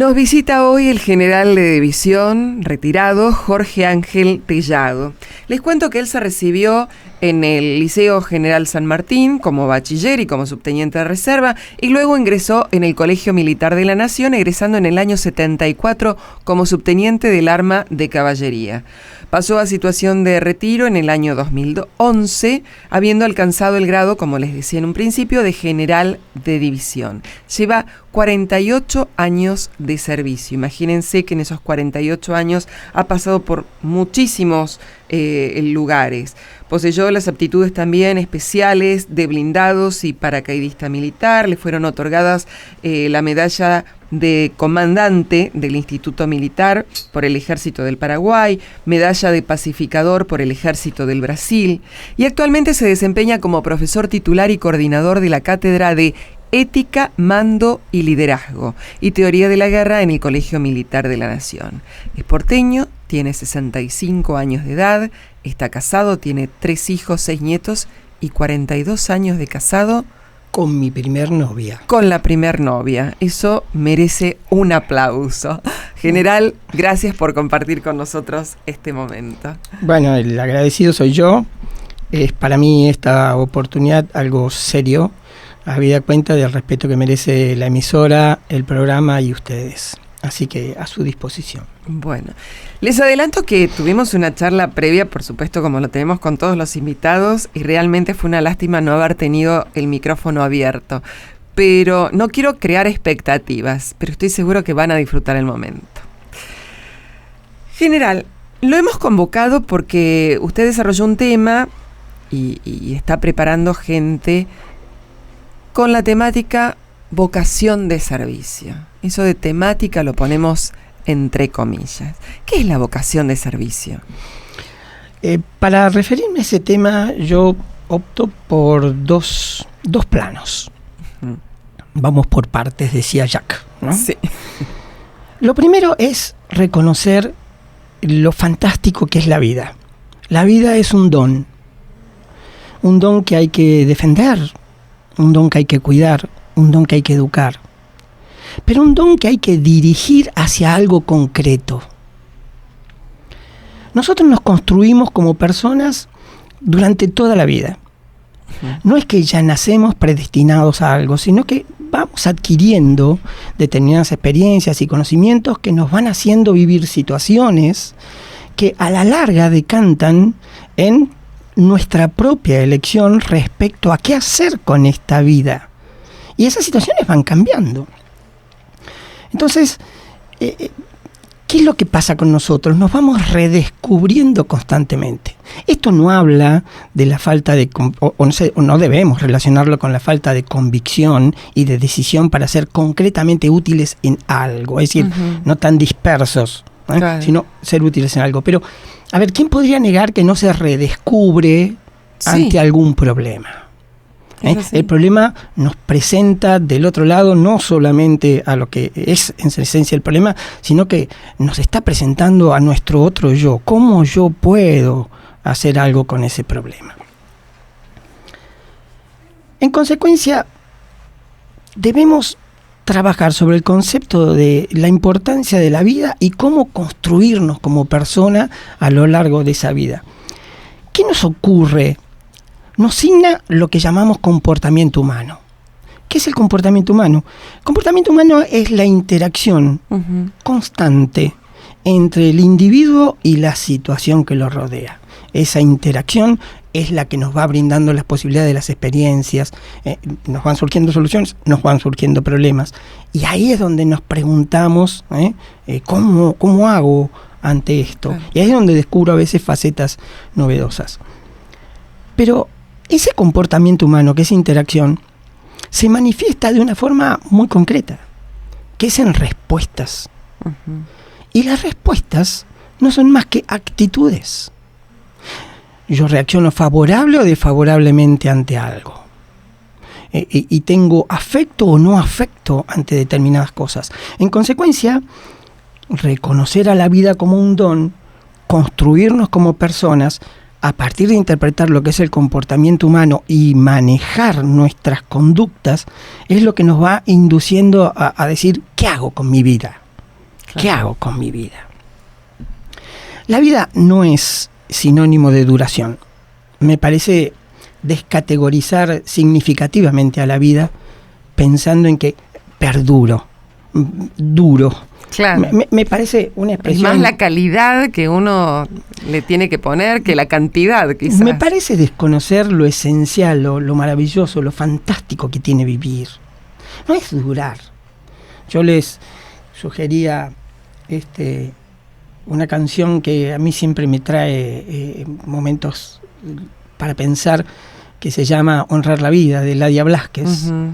Nos visita hoy el general de división retirado Jorge Ángel Tellado. Les cuento que él se recibió en el Liceo General San Martín como bachiller y como subteniente de reserva, y luego ingresó en el Colegio Militar de la Nación, egresando en el año 74 como subteniente del arma de caballería. Pasó a situación de retiro en el año 2011, habiendo alcanzado el grado, como les decía en un principio, de general de división. Lleva 48 años de servicio. Imagínense que en esos 48 años ha pasado por muchísimos lugares. Poseyó las aptitudes también especiales de blindados y paracaidista militar. Le fueron otorgadas la medalla de comandante del Instituto Militar por el Ejército del Paraguay, medalla de pacificador por el Ejército del Brasil, y actualmente se desempeña como profesor titular y coordinador de la cátedra de Ética, Mando y Liderazgo y Teoría de la Guerra en el Colegio Militar de la Nación. Es porteño, tiene 65 años de edad, está casado, tiene 3 hijos, 6 nietos y 42 años de casado. Con mi primer novia. Con la primer novia. Eso merece un aplauso. General, gracias por compartir con nosotros este momento. Bueno, el agradecido soy yo. Es para mí esta oportunidad algo serio, habida cuenta del respeto que merece la emisora, el programa y ustedes. Así que a su disposición. Bueno, les adelanto que tuvimos una charla previa, por supuesto, como lo tenemos con todos los invitados, y realmente fue una lástima no haber tenido el micrófono abierto. Pero no quiero crear expectativas, pero estoy seguro que van a disfrutar el momento. General, lo hemos convocado porque usted desarrolló un tema y está preparando gente con la temática vocación de servicio. Eso de temática lo ponemos entre comillas. ¿Qué es la vocación de servicio? Para referirme a ese tema, yo opto por dos planos. Vamos por partes, decía Jack, ¿no? Sí. Lo primero es reconocer lo fantástico que es la vida. La vida es un don que hay que defender, un don que hay que cuidar, un don que hay que educar, pero un don que hay que dirigir hacia algo concreto. Nosotros nos construimos como personas durante toda la vida. No es que ya nacemos predestinados a algo, sino que vamos adquiriendo determinadas experiencias y conocimientos que nos van haciendo vivir situaciones que a la larga decantan en nuestra propia elección respecto a qué hacer con esta vida. Y esas situaciones van cambiando. Entonces, ¿qué es lo que pasa con nosotros? Nos vamos redescubriendo constantemente. Esto no habla de la falta de, no debemos relacionarlo con la falta de convicción y de decisión para ser concretamente útiles en algo. Es decir, no tan dispersos, claro, sino ser útiles en algo. Pero, a ver, ¿quién podría negar que no se redescubre ante algún problema? El problema nos presenta del otro lado no solamente a lo que es en su esencia el problema, sino que nos está presentando a nuestro otro yo. ¿Cómo yo puedo hacer algo con ese problema? En consecuencia, debemos trabajar sobre el concepto de la importancia de la vida y cómo construirnos como persona a lo largo de esa vida. ¿Qué nos ocurre? Nos signa lo que llamamos comportamiento humano. ¿Qué es el comportamiento humano? El comportamiento humano es la interacción constante entre el individuo y la situación que lo rodea. Esa interacción es la que nos va brindando las posibilidades de las experiencias, nos van surgiendo soluciones, nos van surgiendo problemas. Y ahí es donde nos preguntamos, ¿cómo hago ante esto? Claro. Y ahí es donde descubro a veces facetas novedosas. Pero ese comportamiento humano, que es interacción, se manifiesta de una forma muy concreta, que es en respuestas. Y las respuestas no son más que actitudes. Yo reacciono favorable o desfavorablemente ante algo. Y tengo afecto o no afecto ante determinadas cosas. En consecuencia, reconocer a la vida como un don, construirnos como personas, a partir de interpretar lo que es el comportamiento humano y manejar nuestras conductas, es lo que nos va induciendo a decir, ¿qué hago con mi vida? ¿Qué hago con mi vida? La vida no es sinónimo de duración. Me parece descategorizar significativamente a la vida pensando en que perduro, duro. Claro. Me parece una expresión... Es más la calidad que uno le tiene que poner que la cantidad, quizás. Me parece desconocer lo esencial, lo maravilloso, lo fantástico que tiene vivir. No es durar. Yo les sugería una canción que a mí siempre me trae momentos para pensar, que se llama Honrar la vida, de Ladia Blasquez. Uh-huh.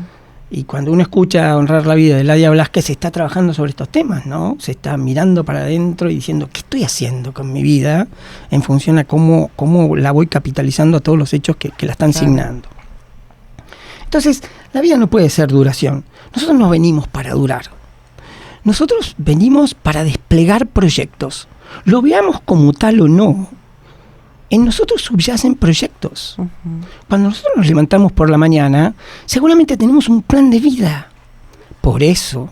Y cuando uno escucha Honrar la vida de Ladia Blasquez, se está trabajando sobre estos temas, ¿no? Se está mirando para adentro y diciendo, ¿qué estoy haciendo con mi vida? En función a cómo la voy capitalizando a todos los hechos que la están signando. Entonces, la vida no puede ser duración. Nosotros no venimos para durar. Nosotros venimos para desplegar proyectos. Lo veamos como tal o no. En nosotros subyacen proyectos. Uh-huh. Cuando nosotros nos levantamos por la mañana, seguramente tenemos un plan de vida. Por eso,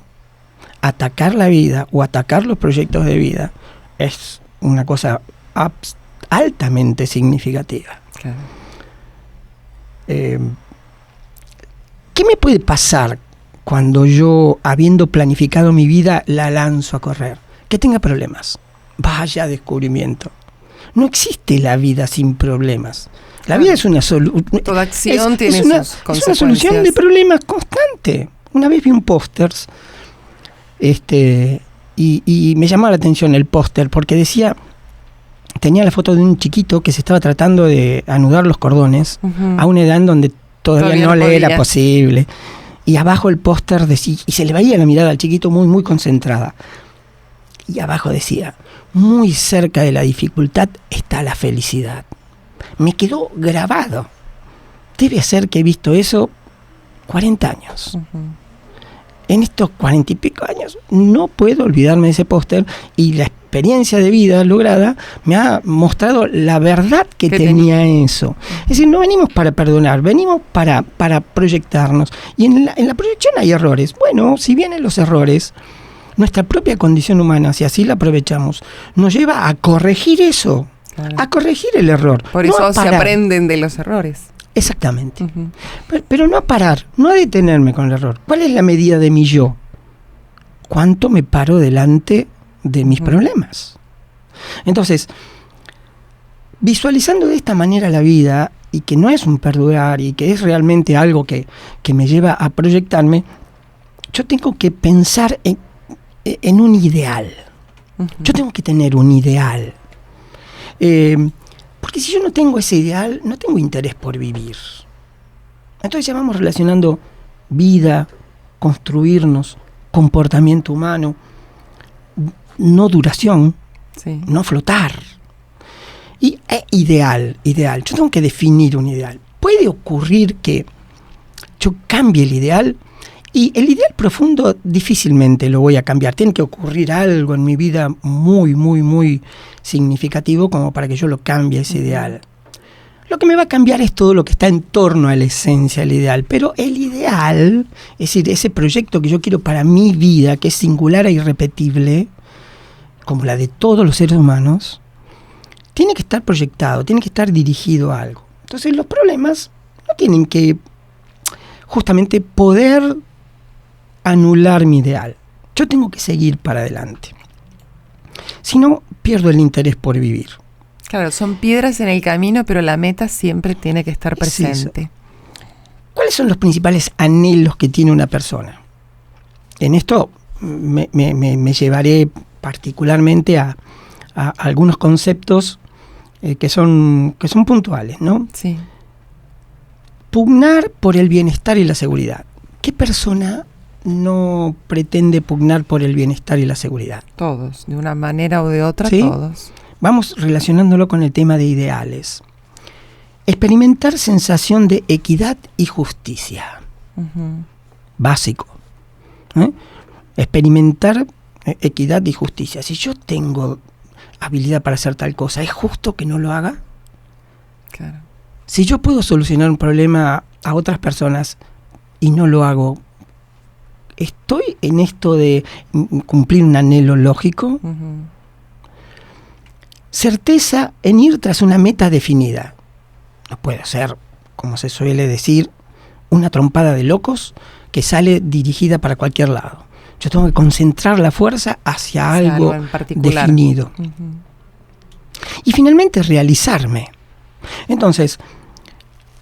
atacar la vida o atacar los proyectos de vida es una cosa altamente significativa. Claro. ¿Qué me puede pasar cuando yo, habiendo planificado mi vida, la lanzo a correr? Que tenga problemas. Vaya descubrimiento. No existe la vida sin problemas. La vida es una solución. Toda acción tiene sus consecuencias. Es una solución de problemas constante. Una vez vi un póster y me llamaba la atención el póster porque decía, tenía la foto de un chiquito que se estaba tratando de anudar los cordones a una edad en donde todavía no le era posible. Y abajo el póster decía, y se le veía la mirada al chiquito muy, muy concentrada. Y abajo decía, muy cerca de la dificultad está la felicidad. Me quedó grabado. Debe ser que he visto eso 40 años. Uh-huh. En estos 40 y pico años no puedo olvidarme de ese póster, y la experiencia de vida lograda me ha mostrado la verdad que tenía eso. Es decir, no venimos para perdonar, venimos para proyectarnos. Y en la proyección hay errores. Bueno, si vienen los errores, nuestra propia condición humana, si así la aprovechamos, nos lleva a corregir eso, claro, a corregir el error. Por eso no se aprenden de los errores. Exactamente. Uh-huh. Pero no a parar, no a detenerme con el error. ¿Cuál es la medida de mi yo? ¿Cuánto me paro delante de mis problemas? Entonces, visualizando de esta manera la vida, y que no es un perdurar, y que es realmente algo que me lleva a proyectarme, yo tengo que pensar en un ideal. Uh-huh. Yo tengo que tener un ideal. Porque si yo no tengo ese ideal, no tengo interés por vivir. Entonces ya vamos relacionando vida, construirnos, comportamiento humano, no duración, sí, no flotar. Y ideal. Yo tengo que definir un ideal. Puede ocurrir que yo cambie el ideal, y el ideal profundo difícilmente lo voy a cambiar. Tiene que ocurrir algo en mi vida muy, muy, muy significativo como para que yo lo cambie ese ideal. Lo que me va a cambiar es todo lo que está en torno a la esencia del ideal. Pero el ideal, es decir, ese proyecto que yo quiero para mi vida, que es singular e irrepetible, como la de todos los seres humanos, tiene que estar proyectado, tiene que estar dirigido a algo. Entonces los problemas no tienen que justamente poder anular mi ideal. Yo tengo que seguir para adelante. Si no, pierdo el interés por vivir. Claro, son piedras en el camino, pero la meta siempre tiene que estar presente. ¿Cuáles son los principales anhelos que tiene una persona? En esto me llevaré particularmente a algunos conceptos que son puntuales, ¿no? Sí. Pugnar por el bienestar y la seguridad. ¿Qué persona no pretende pugnar por el bienestar y la seguridad? Todos, de una manera o de otra, ¿sí? Todos. Vamos relacionándolo con el tema de ideales. Experimentar sensación de equidad y justicia. Uh-huh. Básico. Experimentar equidad y justicia. Si yo tengo habilidad para hacer tal cosa, ¿es justo que no lo haga? Claro. Si yo puedo solucionar un problema a otras personas y no lo hago, ¿estoy en esto de cumplir un anhelo lógico? Certeza en ir tras una meta definida. No puede ser, como se suele decir, una trompada de locos que sale dirigida para cualquier lado. Yo tengo que concentrar la fuerza hacia algo en particular definido. Y finalmente realizarme. Entonces,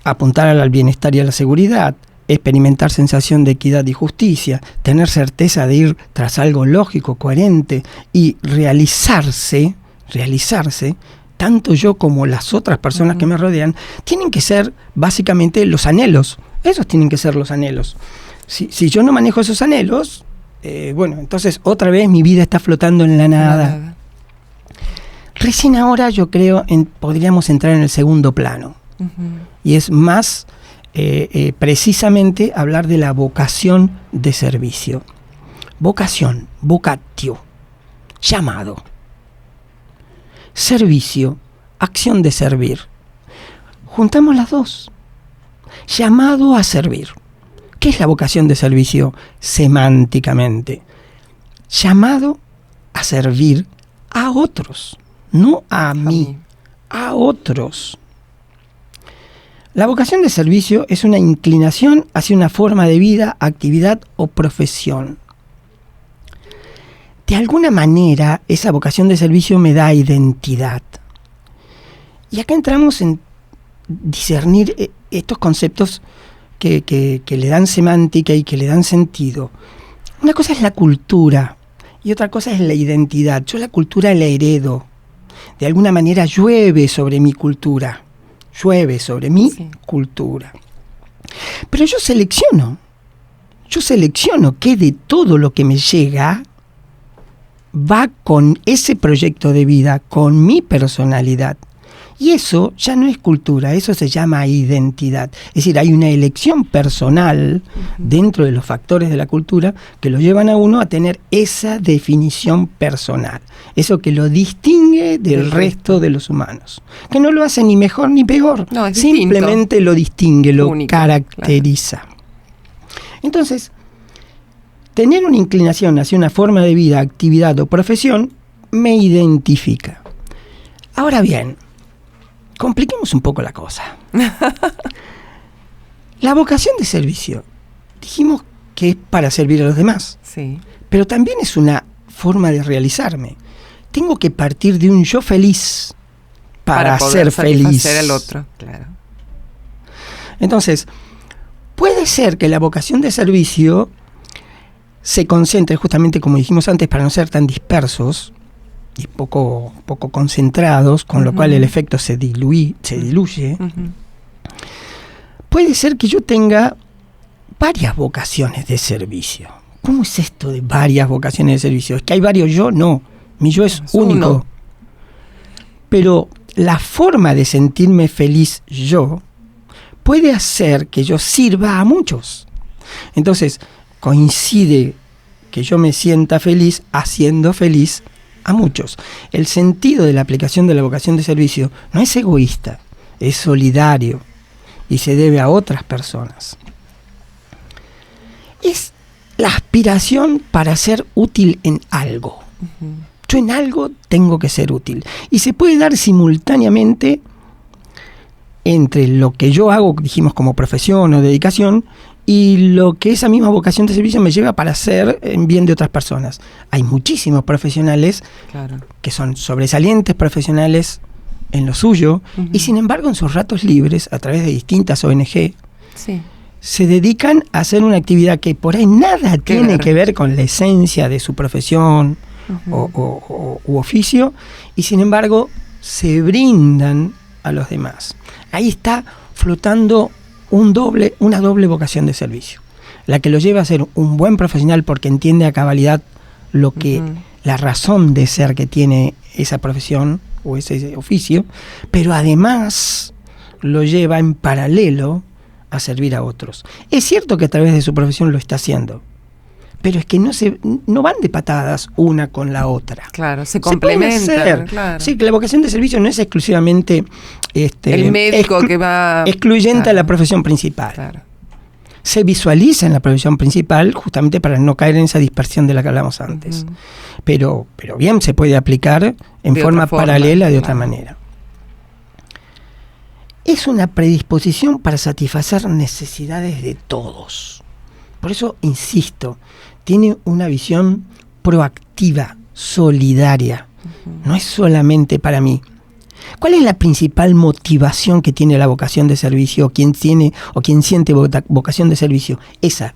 apuntar al bienestar y a la seguridad, experimentar sensación de equidad y justicia, tener certeza de ir tras algo lógico, coherente y realizarse, tanto yo como las otras personas que me rodean, tienen que ser básicamente los anhelos. Esos tienen que ser los anhelos. Si yo no manejo esos anhelos, bueno, entonces otra vez mi vida está flotando en la nada. Recién ahora yo creo podríamos entrar en el segundo plano. Y es más precisamente hablar de la vocación de servicio. Vocación, vocatio, llamado. Servicio, acción de servir. Juntamos las dos. Llamado a servir. ¿Qué es la vocación de servicio semánticamente? Llamado a servir a otros, no a mí, a otros. La vocación de servicio es una inclinación hacia una forma de vida, actividad o profesión. De alguna manera, esa vocación de servicio me da identidad. Y acá entramos en discernir estos conceptos que le dan semántica y que le dan sentido. Una cosa es la cultura y otra cosa es la identidad. Yo la cultura la heredo. De alguna manera llueve sobre mi cultura. Llueve sobre mi cultura. Pero yo selecciono que de todo lo que me llega va con ese proyecto de vida, con mi personalidad. Y eso ya no es cultura, eso se llama identidad. Es decir, hay una elección personal dentro de los factores de la cultura que lo llevan a uno a tener esa definición personal. Eso que lo distingue del resto de los humanos. Que no lo hace ni mejor ni peor. No, es simplemente distinto. Lo distingue, lo Único, caracteriza. Claro. Entonces, tener una inclinación hacia una forma de vida, actividad o profesión me identifica. Ahora bien, compliquemos un poco la cosa. La vocación de servicio, dijimos que es para servir a los demás. Sí. Pero también es una forma de realizarme. Tengo que partir de un yo feliz para poder ser feliz. satisfacer al otro, claro. Entonces, puede ser que la vocación de servicio se concentre justamente, como dijimos antes, para no ser tan dispersos y poco concentrados, con lo cual el efecto se diluye. Puede ser que yo tenga varias vocaciones de servicio. ¿Cómo es esto de varias vocaciones de servicio? ¿Es que hay varios yo? No, mi yo es único. Uno. Pero la forma de sentirme feliz yo puede hacer que yo sirva a muchos. Entonces, coincide que yo me sienta feliz haciendo feliz a muchos. El sentido de la aplicación de la vocación de servicio no es egoísta, es solidario y se debe a otras personas. Es la aspiración para ser útil en algo. Yo en algo tengo que ser útil. Y se puede dar simultáneamente entre lo que yo hago, dijimos, como profesión o dedicación, y lo que esa misma vocación de servicio me lleva para hacer en bien de otras personas. Hay muchísimos profesionales que son sobresalientes profesionales en lo suyo, y sin embargo en sus ratos libres, a través de distintas ONG, se dedican a hacer una actividad que por ahí nada tiene que ver con la esencia de su profesión u oficio, y sin embargo se brindan a los demás. Ahí está flotando una doble vocación de servicio, la que lo lleva a ser un buen profesional porque entiende a cabalidad lo que la razón de ser que tiene esa profesión o ese oficio, pero además lo lleva en paralelo a servir a otros. Es cierto que a través de su profesión lo está haciendo, pero es que no van de patadas una con la otra. Claro, se complementan. Claro. Sí, que la vocación de servicio no es exclusivamente el médico que va excluyente a la profesión principal. Claro. se visualiza en la profesión principal justamente para no caer en esa dispersión de la que hablamos antes. Pero bien se puede aplicar en forma paralela de otra manera. Es una predisposición para satisfacer necesidades de todos. Por eso, insisto, tiene una visión proactiva, solidaria. No es solamente para mí. ¿Cuál es la principal motivación que tiene la vocación de servicio, o quien siente vocación de servicio? Esa,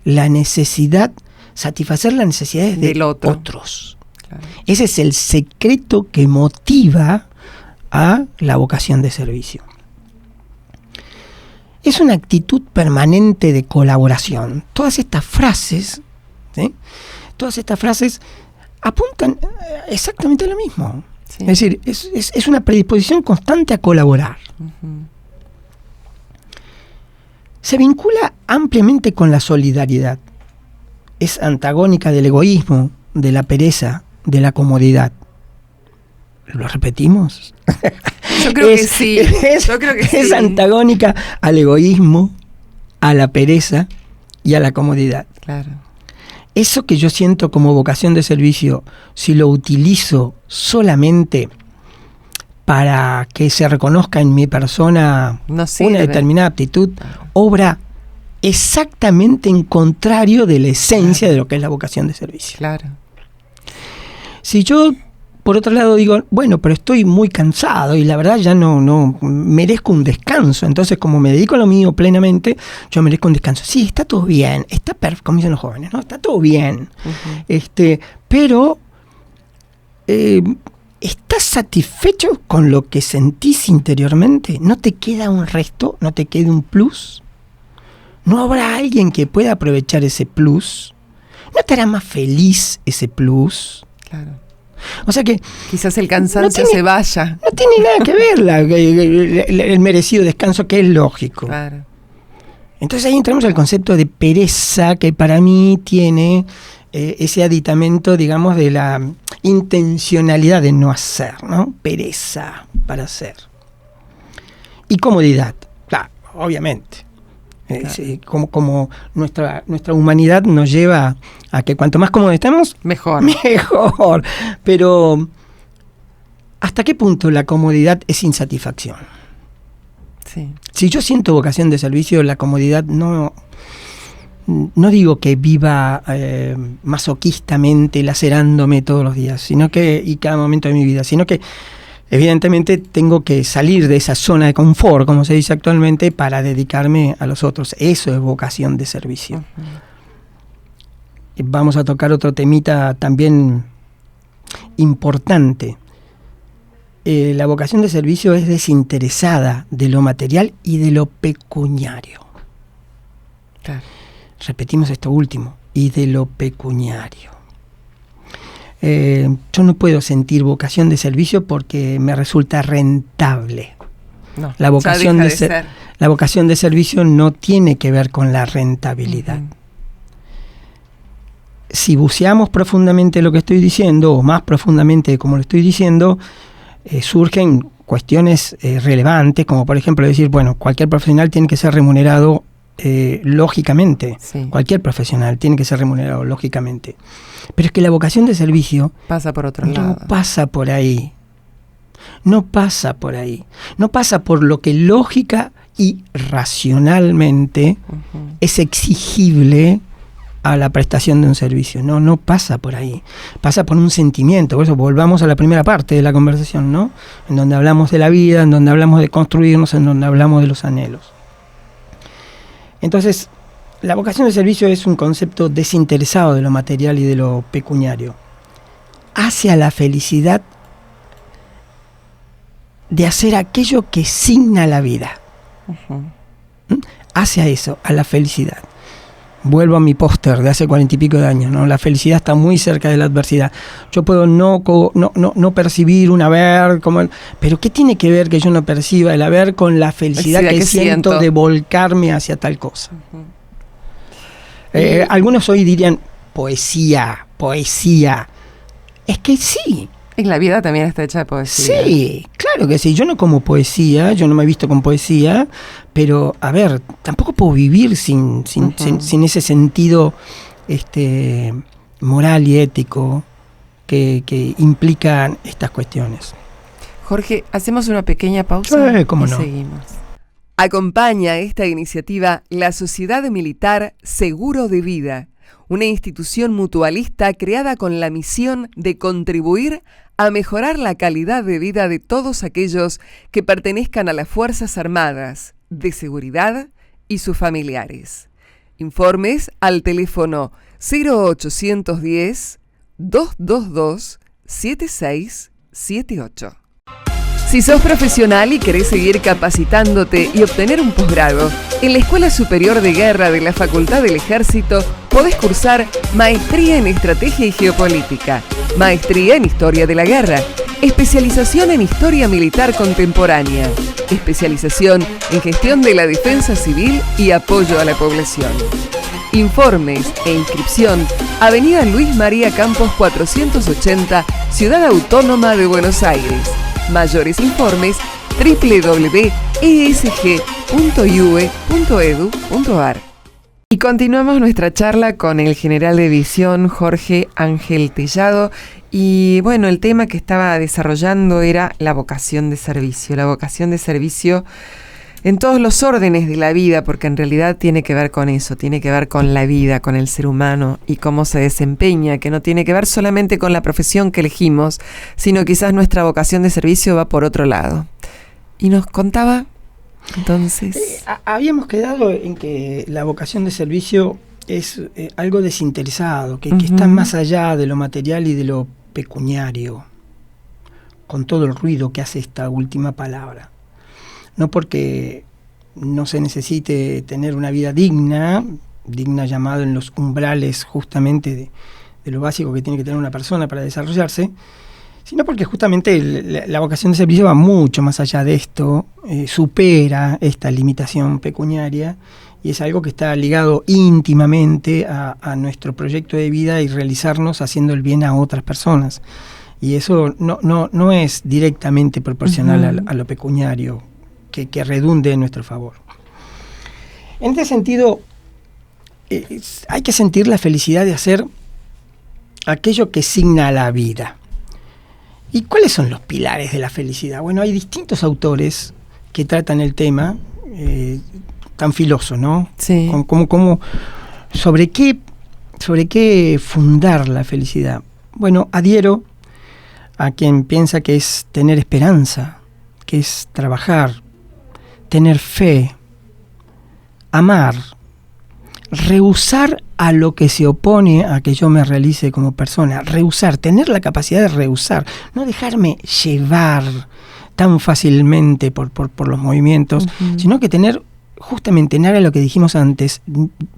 la necesidad, satisfacer las necesidades de otros. Claro. Ese es el secreto que motiva a la vocación de servicio. Es una actitud permanente de colaboración. Todas estas frases, ¿sí? Apuntan exactamente a lo mismo. Sí. Es decir, es una predisposición constante a colaborar. Se vincula ampliamente con la solidaridad. Es antagónica del egoísmo, de la pereza, de la comodidad. ¿Lo repetimos? Yo creo que sí. Es antagónica al egoísmo, a la pereza y a la comodidad. Claro. Eso que yo siento como vocación de servicio, si lo utilizo solamente para que se reconozca en mi persona una determinada aptitud, obra exactamente en contrario de la esencia de lo que es la vocación de servicio. Claro. Si yo, por otro lado, digo, bueno, pero estoy muy cansado y la verdad ya no merezco un descanso, entonces como me dedico a lo mío plenamente, yo merezco un descanso. Sí, está todo bien, está perfecto, como dicen los jóvenes, ¿no? Está todo bien. Pero ¿estás satisfecho con lo que sentís interiormente? ¿No te queda un resto? ¿No te queda un plus? ¿No habrá alguien que pueda aprovechar ese plus? ¿No te hará más feliz ese plus? Claro. O sea que quizás el cansancio se vaya. No tiene nada que ver el merecido descanso, que es lógico. Claro. Entonces ahí entramos al concepto de pereza, que para mí tiene ese aditamento, digamos, de la intencionalidad de no hacer, ¿no? Pereza para hacer. Y comodidad, claro, obviamente. Claro. Como nuestra humanidad nos lleva a que cuanto más cómodos estemos, mejor. Pero ¿hasta qué punto la comodidad es insatisfacción? Sí. Si yo siento vocación de servicio, la comodidad no digo que viva masoquistamente, lacerándome todos los días, y cada momento de mi vida, sino que evidentemente tengo que salir de esa zona de confort, como se dice actualmente, para dedicarme a los otros. Eso es vocación de servicio. Vamos a tocar otro temita también importante. La vocación de servicio es desinteresada de lo material y de lo pecuniario. Claro. Repetimos esto último, y de lo pecuniario. Yo no puedo sentir vocación de servicio porque me resulta rentable. No, la vocación de servicio no tiene que ver con la rentabilidad. Si buceamos profundamente lo que estoy diciendo, o más profundamente como lo estoy diciendo, surgen cuestiones relevantes, como por ejemplo decir, bueno, cualquier profesional tiene que ser remunerado lógicamente. Sí. Cualquier profesional tiene que ser remunerado lógicamente. Pero es que la vocación de servicio pasa por otro lado. No pasa por ahí. No pasa por ahí. No pasa por lo que lógica y racionalmente es exigible a la prestación de un servicio. No pasa por ahí. Pasa por un sentimiento. Por eso volvamos a la primera parte de la conversación, ¿no? En donde hablamos de la vida, en donde hablamos de construirnos, en donde hablamos de los anhelos. Entonces, la vocación de servicio es un concepto desinteresado de lo material y de lo pecuniario, hacia la felicidad de hacer aquello que signa la vida. Hacia eso, a la felicidad. Vuelvo a mi póster de hace 40 y pico de años, ¿no? La felicidad está muy cerca de la adversidad. Yo puedo no percibir un haber, pero ¿qué tiene que ver que yo no perciba el haber con la felicidad que siento de volcarme hacia tal cosa? Algunos hoy dirían, poesía. Es que sí, Y la vida también está hecha de poesía. Sí, claro que sí. Yo no como poesía, yo no me he visto con poesía, pero, a ver, tampoco puedo vivir sin ese sentido moral y ético que implican estas cuestiones. Jorge, hacemos una pequeña pausa ¿Cómo y no? seguimos. Acompaña esta iniciativa la Sociedad Militar Seguro de Vida, una institución mutualista creada con la misión de contribuir a mejorar la calidad de vida de todos aquellos que pertenezcan a las Fuerzas Armadas, de Seguridad y sus familiares. Informes al teléfono 0810-222-7678. Si sos profesional y querés seguir capacitándote y obtener un posgrado, en la Escuela Superior de Guerra de la Facultad del Ejército podés cursar Maestría en Estrategia y Geopolítica, Maestría en Historia de la Guerra, Especialización en Historia Militar Contemporánea, Especialización en Gestión de la Defensa Civil y Apoyo a la Población. Informes e inscripción, Avenida Luis María Campos 480, Ciudad Autónoma de Buenos Aires. Mayores informes www.esg.ue.edu.ar. Y continuamos nuestra charla con el general de división Jorge Ángel Tellado. Y bueno, el tema que estaba desarrollando era la vocación de servicio. La vocación de servicio en todos los órdenes de la vida, porque en realidad tiene que ver con eso, tiene que ver con la vida, con el ser humano y cómo se desempeña, que no tiene que ver solamente con la profesión que elegimos, sino quizás nuestra vocación de servicio va por otro lado. Y nos contaba, entonces... habíamos quedado en que la vocación de servicio es algo desinteresado, que está más allá de lo material y de lo pecuniario, con todo el ruido que hace esta última palabra. No porque no se necesite tener una vida digna llamado en los umbrales justamente de lo básico que tiene que tener una persona para desarrollarse, sino porque justamente la vocación de servicio va mucho más allá de esto, supera esta limitación pecuniaria y es algo que está ligado íntimamente a nuestro proyecto de vida y realizarnos haciendo el bien a otras personas. Y eso no es directamente proporcional a lo pecuniario, que redunde en nuestro favor. En este sentido, hay que sentir la felicidad de hacer aquello que signa la vida. ¿Y cuáles son los pilares de la felicidad? Bueno, hay distintos autores que tratan el tema, tan filoso, ¿no? Sí. ¿Sobre qué fundar la felicidad? Bueno, adhiero a quien piensa que es tener esperanza, que es trabajar, tener fe, amar, rehusar a lo que se opone a que yo me realice como persona, rehusar, tener la capacidad de rehusar, no dejarme llevar tan fácilmente por los movimientos, sino que tener justamente nada de lo que dijimos antes,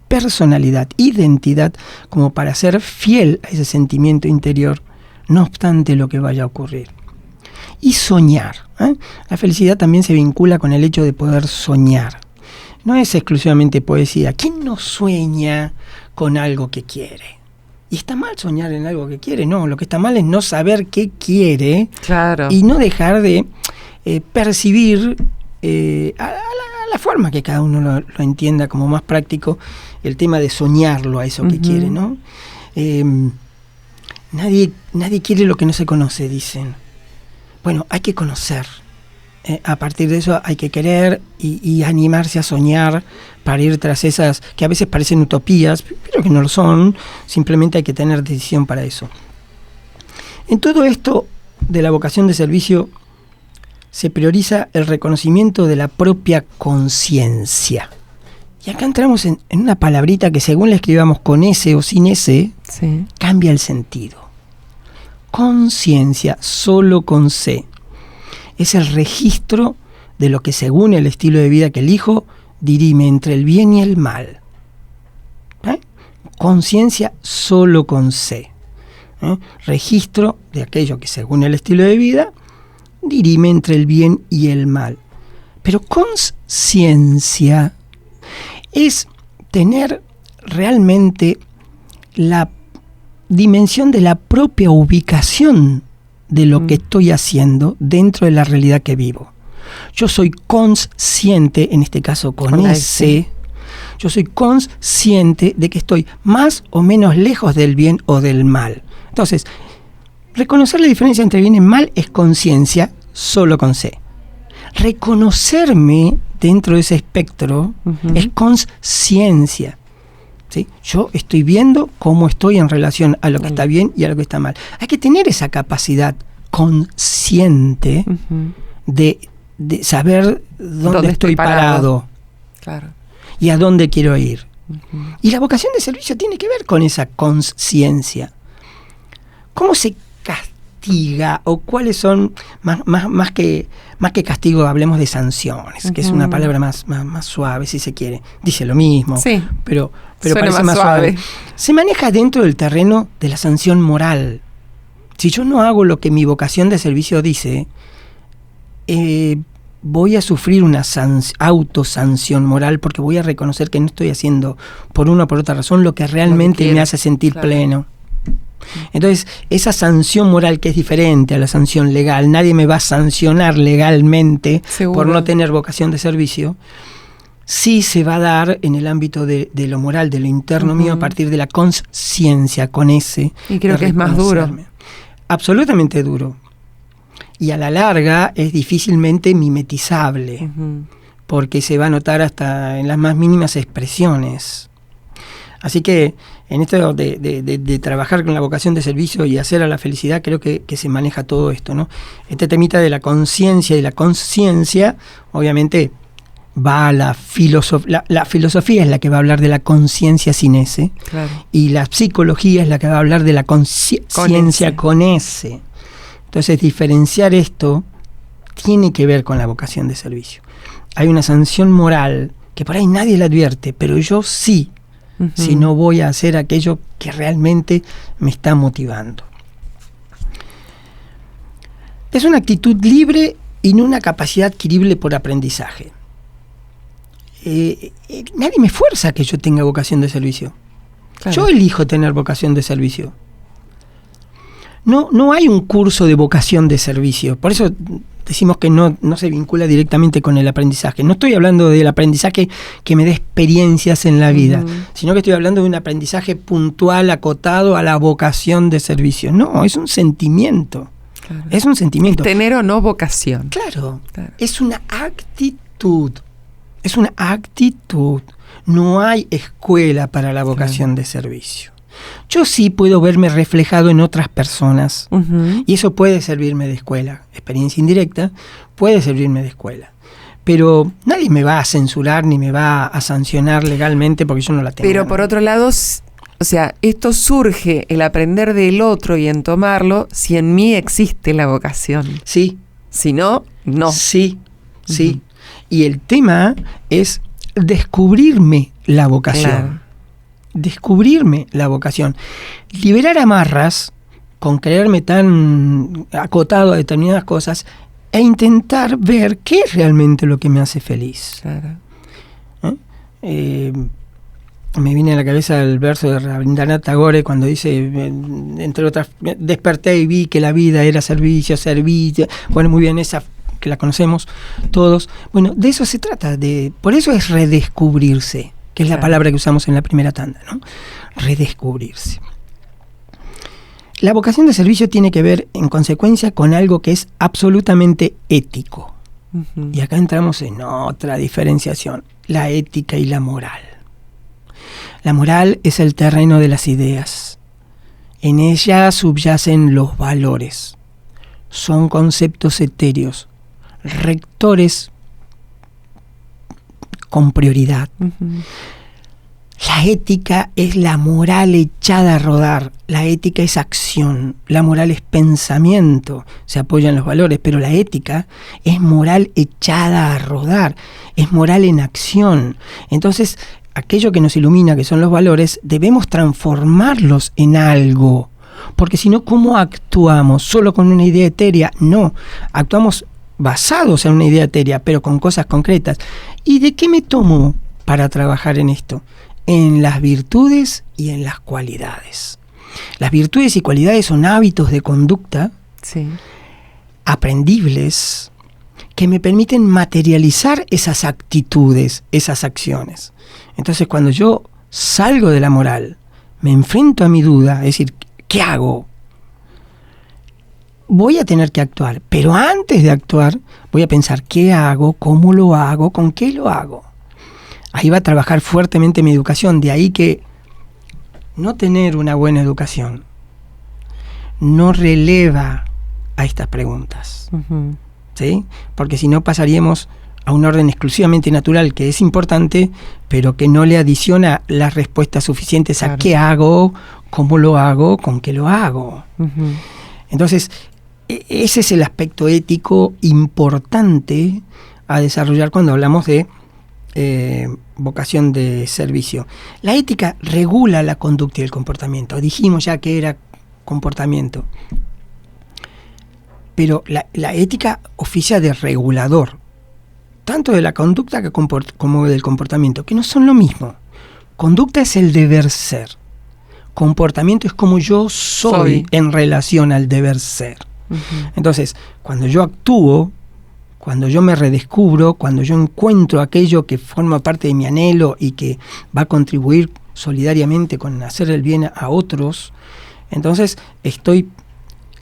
personalidad, identidad, como para ser fiel a ese sentimiento interior, no obstante lo que vaya a ocurrir. Y soñar. La felicidad también se vincula con el hecho de poder soñar. No es exclusivamente poesía. ¿Quién no sueña con algo que quiere? Y está mal soñar en algo que quiere, no. Lo que está mal es no saber qué quiere. Claro. Y no dejar de percibir a la forma que cada uno lo entienda como más práctico, el tema de soñarlo a eso que quiere, ¿no? Nadie quiere lo que no se conoce, dicen. Bueno, hay que conocer. A partir de eso hay que querer y animarse a soñar para ir tras esas que a veces parecen utopías, pero que no lo son. Simplemente hay que tener decisión para eso. En todo esto de la vocación de servicio se prioriza el reconocimiento de la propia conciencia. Y acá entramos en una palabrita que según la escribamos con S o sin S, sí, cambia el sentido. Conciencia, solo con C. Es el registro de lo que según el estilo de vida que elijo, dirime entre el bien y el mal. Conciencia solo con C. Registro de aquello que según el estilo de vida, dirime entre el bien y el mal. Pero conciencia es tener realmente la dimensión de la propia ubicación de lo que estoy haciendo dentro de la realidad que vivo. Yo soy consciente, en este caso con S, yo soy consciente de que estoy más o menos lejos del bien o del mal. Entonces, reconocer la diferencia entre bien y mal es conciencia, solo con C. Reconocerme dentro de ese espectro es consciencia. ¿Sí? Yo estoy viendo cómo estoy en relación a lo que está bien y a lo que está mal. Hay que tener esa capacidad consciente de saber dónde estoy parado. Claro. Y a dónde quiero ir. Y la vocación de servicio tiene que ver con esa conciencia. ¿Cómo se castiga o cuáles son, más que castigo, hablemos de sanciones, que es una palabra más suave, si se quiere? Dice lo mismo, sí, pero parece más suave. Se maneja dentro del terreno de la sanción moral. Si yo no hago lo que mi vocación de servicio dice, voy a sufrir una autosanción moral, porque voy a reconocer que no estoy haciendo por una o por otra razón lo que realmente me hace sentir pleno. Entonces, esa sanción moral, que es diferente a la sanción legal, nadie me va a sancionar legalmente por no tener vocación de servicio, sí se va a dar en el ámbito de lo moral, de lo interno mío, a partir de la conciencia, con ese. Y creo que es más duro. Absolutamente duro. Y a la larga es difícilmente mimetizable, porque se va a notar hasta en las más mínimas expresiones. Así que en esto de trabajar con la vocación de servicio y hacer a la felicidad, creo que se maneja todo esto, ¿no? Este temita de la conciencia y la consciencia, obviamente va a la filosofía. La filosofía es la que va a hablar de la conciencia sin S, y la psicología es la que va a hablar de la conciencia con S. Entonces, diferenciar esto tiene que ver con la vocación de servicio. Hay una sanción moral que por ahí nadie la advierte, pero yo sí, si no voy a hacer aquello que realmente me está motivando. Es una actitud libre y no una capacidad adquirible por aprendizaje. Nadie me fuerza a que yo tenga vocación de servicio. Yo elijo tener vocación de servicio. No hay un curso de vocación de servicio. Por eso decimos que no se vincula directamente con el aprendizaje. No estoy hablando del aprendizaje que me dé experiencias en la vida, sino que estoy hablando de un aprendizaje puntual, acotado a la vocación de servicio. No, es un sentimiento. Es un sentimiento. Tener o no vocación. Claro. Es una actitud. Es una actitud. No hay escuela para la vocación de servicio. Yo sí puedo verme reflejado en otras personas, y eso puede servirme de escuela. Experiencia indirecta puede servirme de escuela. Pero nadie me va a censurar ni me va a sancionar legalmente porque yo no la tengo. Pero por otro lado, o sea, esto surge, el aprender del otro y en tomarlo, si en mí existe la vocación. Sí. Si no, no. Sí, sí. Y el tema es descubrirme la vocación. Claro. Descubrirme la vocación. Liberar amarras con creerme tan acotado a determinadas cosas e intentar ver qué es realmente lo que me hace feliz. Claro. Me viene a la cabeza el verso de Rabindranath Tagore cuando dice, entre otras, desperté y vi que la vida era servicio. Bueno, muy bien, esa que la conocemos todos. Bueno, de eso se trata. Por eso es redescubrirse, que es la palabra que usamos en la primera tanda, ¿no? Redescubrirse. La vocación de servicio tiene que ver, en consecuencia, con algo que es absolutamente ético. Y acá entramos en otra diferenciación, la ética y la moral. La moral es el terreno de las ideas. En ella subyacen los valores. Son conceptos etéreos, rectores con prioridad. La ética es la moral echada a rodar. La ética es acción. La moral es pensamiento. Se apoya en los valores, pero la ética es moral echada a rodar. Es moral en acción. Entonces, aquello que nos ilumina, que son los valores, debemos transformarlos en algo. Porque si no, ¿cómo actuamos? ¿Solo con una idea etérea? No. Actuamos basados en una idea etérea, pero con cosas concretas. ¿Y de qué me tomo para trabajar en esto? En las virtudes y en las cualidades. Las virtudes y cualidades son hábitos de conducta Sí. aprendibles, que me permiten materializar esas actitudes, esas acciones. Entonces, cuando yo salgo de la moral, me enfrento a mi duda, es decir, ¿qué hago? Voy a tener que actuar, pero antes de actuar voy a pensar ¿qué hago? ¿Cómo lo hago? ¿Con qué lo hago? Ahí va a trabajar fuertemente mi educación. De ahí que no tener una buena educación no releva a estas preguntas. Uh-huh. ¿Sí? Porque si no pasaríamos a un orden exclusivamente natural, que es importante, pero que no le adiciona las respuestas suficientes a qué hago, cómo lo hago, con qué lo hago. Uh-huh. Entonces, ese es el aspecto ético importante a desarrollar cuando hablamos de vocación de servicio. La ética regula la conducta y el comportamiento. Dijimos ya que era comportamiento. Pero la ética oficia de regulador, tanto de la conducta como del comportamiento, que no son lo mismo. Conducta es el deber ser. Comportamiento es como yo soy en relación al deber ser. Uh-huh. Entonces, cuando yo actúo, cuando yo me redescubro, cuando yo encuentro aquello que forma parte de mi anhelo y que va a contribuir solidariamente con hacer el bien a otros, entonces estoy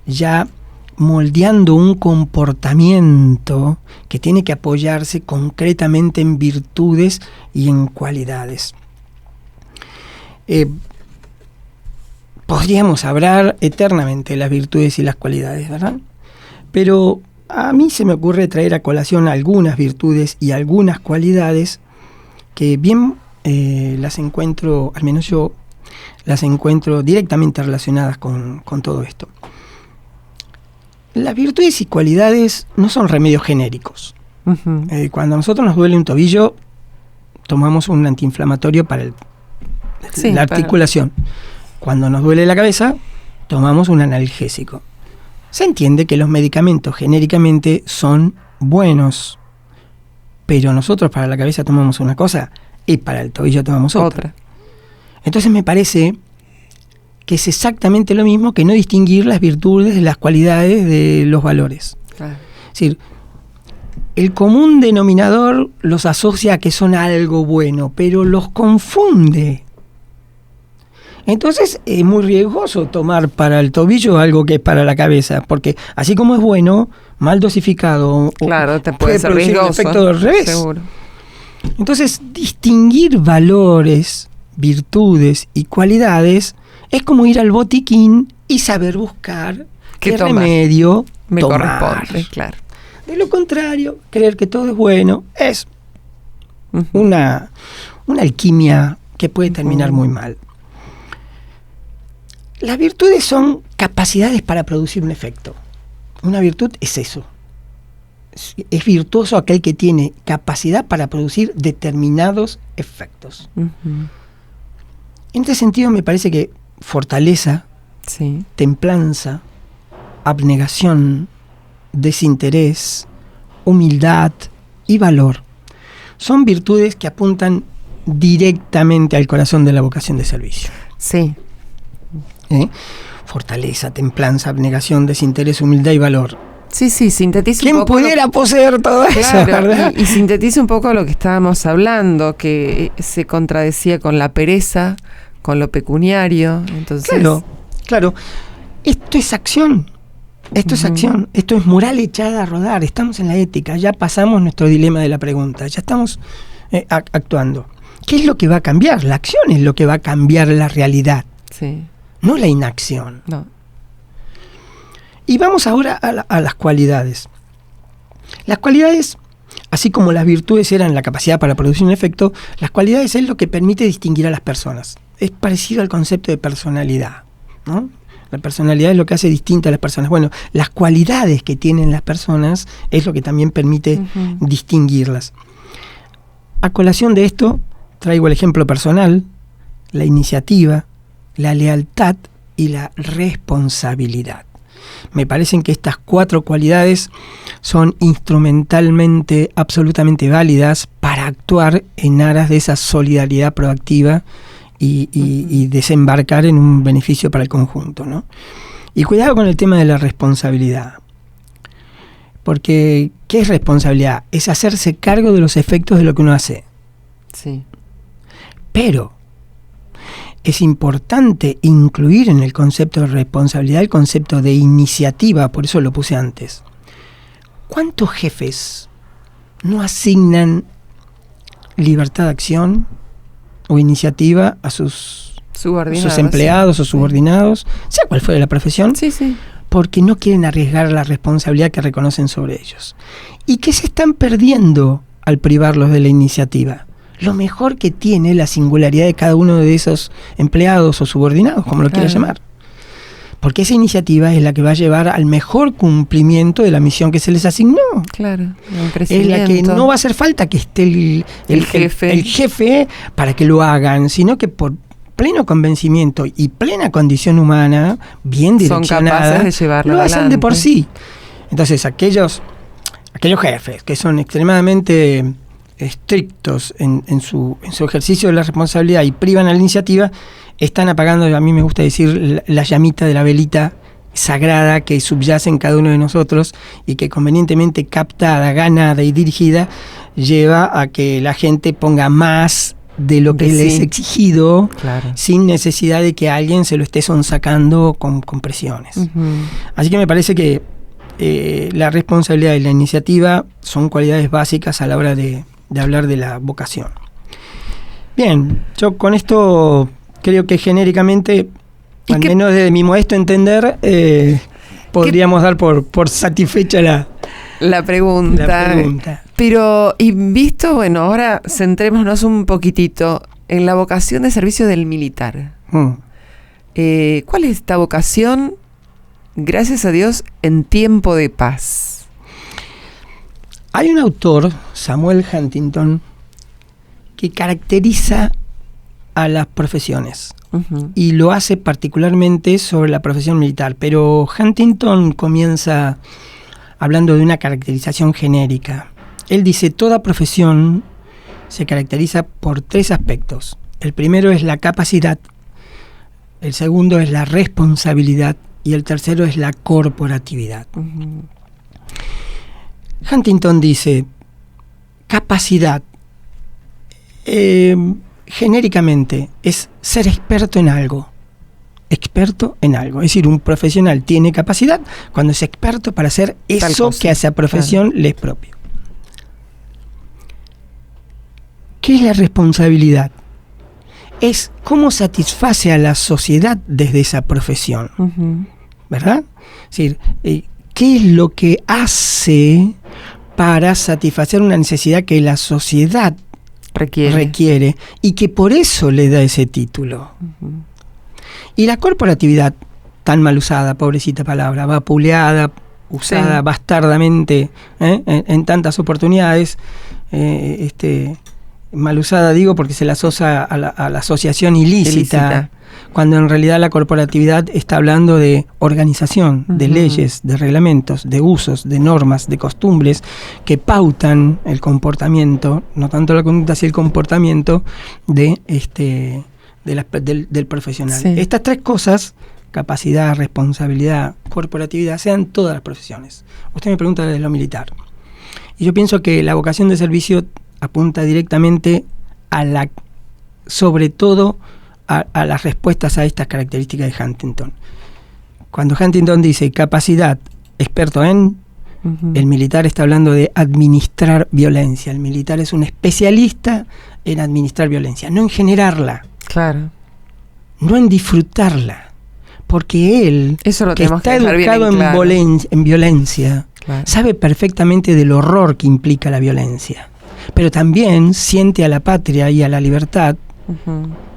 ya moldeando un comportamiento que tiene que apoyarse concretamente en virtudes y en cualidades. Podríamos hablar eternamente de las virtudes y las cualidades, ¿verdad? Pero a mí se me ocurre traer a colación algunas virtudes y algunas cualidades que bien las encuentro, al menos yo, las encuentro directamente relacionadas con todo esto. Las virtudes y cualidades no son remedios genéricos. Uh-huh. Cuando a nosotros nos duele un tobillo, tomamos un antiinflamatorio para la articulación. Cuando nos duele la cabeza, tomamos un analgésico. Se entiende que los medicamentos genéricamente son buenos, pero nosotros para la cabeza tomamos una cosa y para el tobillo tomamos otra. Entonces me parece que es exactamente lo mismo que no distinguir las virtudes de las cualidades de los valores. Claro. Es decir, el común denominador los asocia a que son algo bueno, pero los confunde. Entonces es muy riesgoso tomar para el tobillo algo que es para la cabeza, porque así como es bueno, mal dosificado, te puede ser producir riesgoso, un efecto del revés. Seguro. Entonces, distinguir valores, virtudes y cualidades es como ir al botiquín y saber buscar qué remedio me tomar. Corresponde, claro. De lo contrario, creer que todo es bueno es una alquimia que puede terminar muy mal. Las virtudes son capacidades para producir un efecto. Una virtud es eso. Es virtuoso aquel que tiene capacidad para producir determinados efectos. Uh-huh. En este sentido me parece que fortaleza, templanza, abnegación, desinterés, humildad y valor son virtudes que apuntan directamente al corazón de la vocación de servicio. Sí. Fortaleza, templanza, abnegación, desinterés, humildad y valor. Sí, sintetiza un poco. ¿Quién pudiera poseer todo eso, verdad? Y sintetiza un poco lo que estábamos hablando, que se contradecía con la pereza, con lo pecuniario. Entonces, claro. Esto es acción. Esto es acción. Esto es moral echada a rodar. Estamos en la ética. Ya pasamos nuestro dilema de la pregunta. Ya estamos actuando. ¿Qué es lo que va a cambiar? La acción es lo que va a cambiar la realidad. Sí. No la inacción. No. Y vamos ahora a las cualidades. Las cualidades, así como las virtudes eran la capacidad para producir un efecto, las cualidades es lo que permite distinguir a las personas. Es parecido al concepto de personalidad, ¿no? La personalidad es lo que hace distinto a las personas. Bueno, las cualidades que tienen las personas es lo que también permite distinguirlas. A colación de esto, traigo el ejemplo personal, la iniciativa, la lealtad y la responsabilidad. Me parecen que estas 4 cualidades son instrumentalmente absolutamente válidas para actuar en aras de esa solidaridad proactiva y desembarcar en un beneficio para el conjunto, ¿no? Y cuidado con el tema de la responsabilidad. Porque, ¿qué es responsabilidad? Es hacerse cargo de los efectos de lo que uno hace. Sí. Pero es importante incluir en el concepto de responsabilidad el concepto de iniciativa, por eso lo puse antes. ¿Cuántos jefes no asignan libertad de acción o iniciativa a sus empleados, sí, o subordinados, sea cual fuera la profesión? Sí, sí. Porque no quieren arriesgar la responsabilidad que reconocen sobre ellos. ¿Y qué se están perdiendo al privarlos de la iniciativa? Lo mejor que tiene la singularidad de cada uno de esos empleados o subordinados, como lo quieras llamar. Porque esa iniciativa es la que va a llevar al mejor cumplimiento de la misión que se les asignó. Claro, es la que no va a hacer falta que esté el jefe para que lo hagan, sino que por pleno convencimiento y plena condición humana, bien direccionada, son capaces de llevarlo lo adelante. hacen de por sí. Entonces, aquellos jefes que son extremadamente estrictos en su ejercicio de la responsabilidad y privan a la iniciativa, están apagando, a mí me gusta decir, la llamita de la velita sagrada que subyace en cada uno de nosotros y que convenientemente captada, ganada y dirigida lleva a que la gente ponga más de lo que les es exigido, claro, sin necesidad de que alguien se lo esté sonsacando con presiones. Así que me parece que la responsabilidad y la iniciativa son cualidades básicas a la hora de hablar de la vocación. Bien, yo con esto creo que genéricamente, al menos desde mi modesto entender, podríamos dar por satisfecha la pregunta. Pero, y visto, bueno, ahora centrémonos un poquitito en la vocación de servicio del militar. ¿Cuál es esta vocación, gracias a Dios, en tiempo de paz? Hay un autor, Samuel Huntington, que caracteriza a las profesiones. Y lo hace particularmente sobre la profesión militar. Pero Huntington comienza hablando de una caracterización genérica. Él dice: toda profesión se caracteriza por 3 aspectos. El primero es la capacidad, el segundo es la responsabilidad y el tercero es la corporatividad. Huntington dice: capacidad, genéricamente, es ser experto en algo. Experto en algo. Es decir, un profesional tiene capacidad cuando es experto para hacer eso que a esa profesión le es propio. ¿Qué es la responsabilidad? Es cómo satisface a la sociedad desde esa profesión. ¿Verdad? Es decir, ¿qué es lo que hace para satisfacer una necesidad que la sociedad requiere y que por eso le da ese título? Y la corporatividad, tan mal usada, pobrecita palabra, vapuleada, usada bastardamente en tantas oportunidades, mal usada digo porque se la asocia a la asociación ilícita, cuando en realidad la corporatividad está hablando de organización, de leyes, de reglamentos, de usos, de normas, de costumbres que pautan el comportamiento, no tanto la conducta, sino el comportamiento del profesional. Estas 3 cosas, capacidad, responsabilidad, corporatividad, sean todas las profesiones. Usted me pregunta de lo militar. Y yo pienso que la vocación de servicio apunta directamente sobre todo a las respuestas a estas características de Huntington. Cuando Huntington dice capacidad, experto en, el militar está hablando de administrar violencia. El militar es un especialista en administrar violencia, no en generarla. Claro. No en disfrutarla. Porque él, eso que está educado en violencia, sabe perfectamente del horror que implica la violencia. Pero también siente a la patria y a la libertad,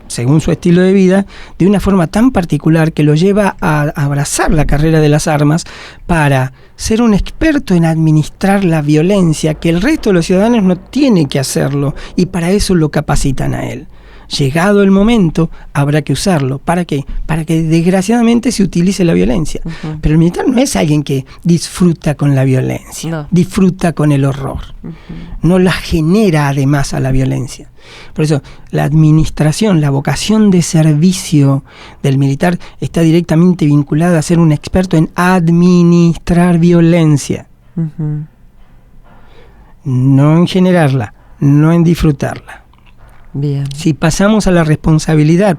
según su estilo de vida, de una forma tan particular que lo lleva a abrazar la carrera de las armas para ser un experto en administrar la violencia, que el resto de los ciudadanos no tiene que hacerlo, y para eso lo capacitan a él. llegado el momento, habrá que usarlo. ¿Para qué? Para que desgraciadamente se utilice la violencia. Uh-huh. Pero el militar no es alguien que disfruta con la violencia, no. Disfruta con el horror. Uh-huh. No la genera además a la violencia. Por eso la administración, la vocación de servicio del militar está directamente vinculada a ser un experto en administrar violencia. Uh-huh. No en generarla, no en disfrutarla. Bien. Si pasamos a la responsabilidad,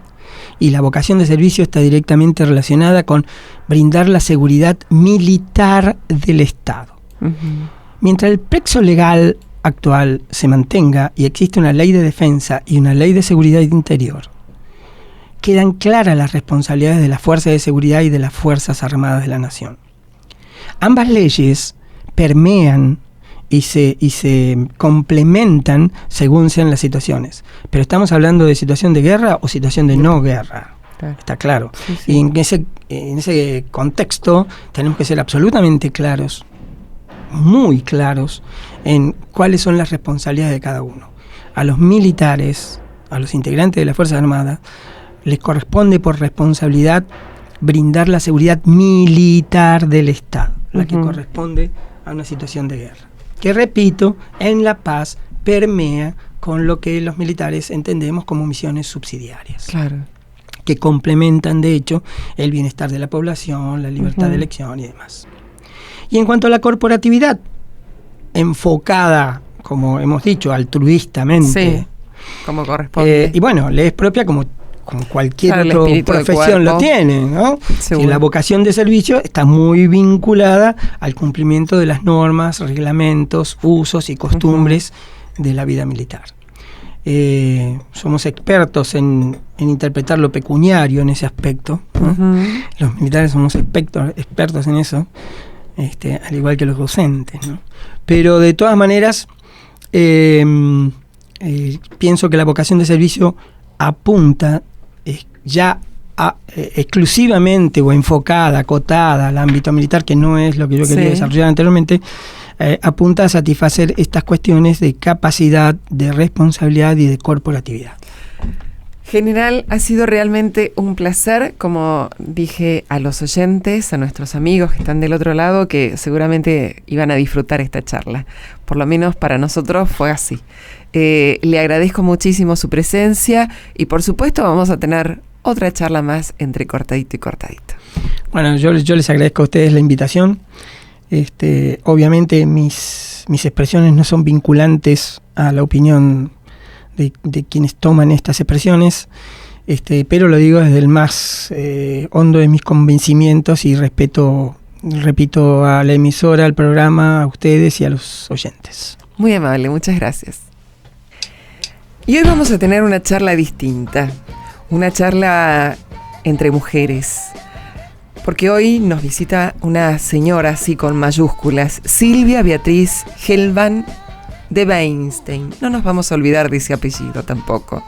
y la vocación de servicio está directamente relacionada con brindar la seguridad militar del Estado. Uh-huh. Mientras el plexo legal actual se mantenga y existe una ley de defensa y una ley de seguridad interior, quedan claras las responsabilidades de las fuerzas de seguridad y de las Fuerzas Armadas de la Nación. Ambas leyes permean y se complementan según sean las situaciones. Pero estamos hablando de situación de guerra o situación de no guerra. Claro. Está claro. Sí, sí. Y en ese contexto tenemos que ser absolutamente claros, muy claros, en cuáles son las responsabilidades de cada uno. A los militares, a los integrantes de las Fuerzas Armadas, les corresponde por responsabilidad brindar la seguridad militar del Estado, la que corresponde a una situación de guerra. Que, repito, en la paz permea con lo que los militares entendemos como misiones subsidiarias. Claro. Que complementan, de hecho, el bienestar de la población, la libertad de elección y demás. Y en cuanto a la corporatividad, enfocada, como hemos dicho, altruistamente. Sí, como corresponde. Y bueno, le es propia como cualquier otra profesión lo tiene, ¿no? Y la vocación de servicio está muy vinculada al cumplimiento de las normas, reglamentos, usos y costumbres de la vida militar. Somos expertos en interpretar lo pecuniario en ese aspecto, ¿no? Los militares somos expertos en eso, al igual que los docentes, ¿no? Pero de todas maneras, pienso que la vocación de servicio apunta exclusivamente o enfocada, acotada al ámbito militar, que no es lo que yo quería desarrollar anteriormente, apunta a satisfacer estas cuestiones de capacidad, de responsabilidad y de corporatividad. General, ha sido realmente un placer, como dije a los oyentes, a nuestros amigos que están del otro lado, que seguramente iban a disfrutar esta charla. Por lo menos para nosotros fue así. Le agradezco muchísimo su presencia y por supuesto vamos a tener otra charla más entre cortadito y cortadito. Bueno, yo les agradezco a ustedes la invitación. Obviamente mis expresiones no son vinculantes a la opinión de quienes toman estas expresiones, pero lo digo desde el más hondo de mis convencimientos y repito a la emisora, al programa, a ustedes y a los oyentes. Muy amable, muchas gracias. Y hoy vamos a tener una charla distinta, una charla entre mujeres, porque hoy nos visita una señora así con mayúsculas, Silvia Beatriz Helvan de Weinstein. No nos vamos a olvidar de ese apellido tampoco.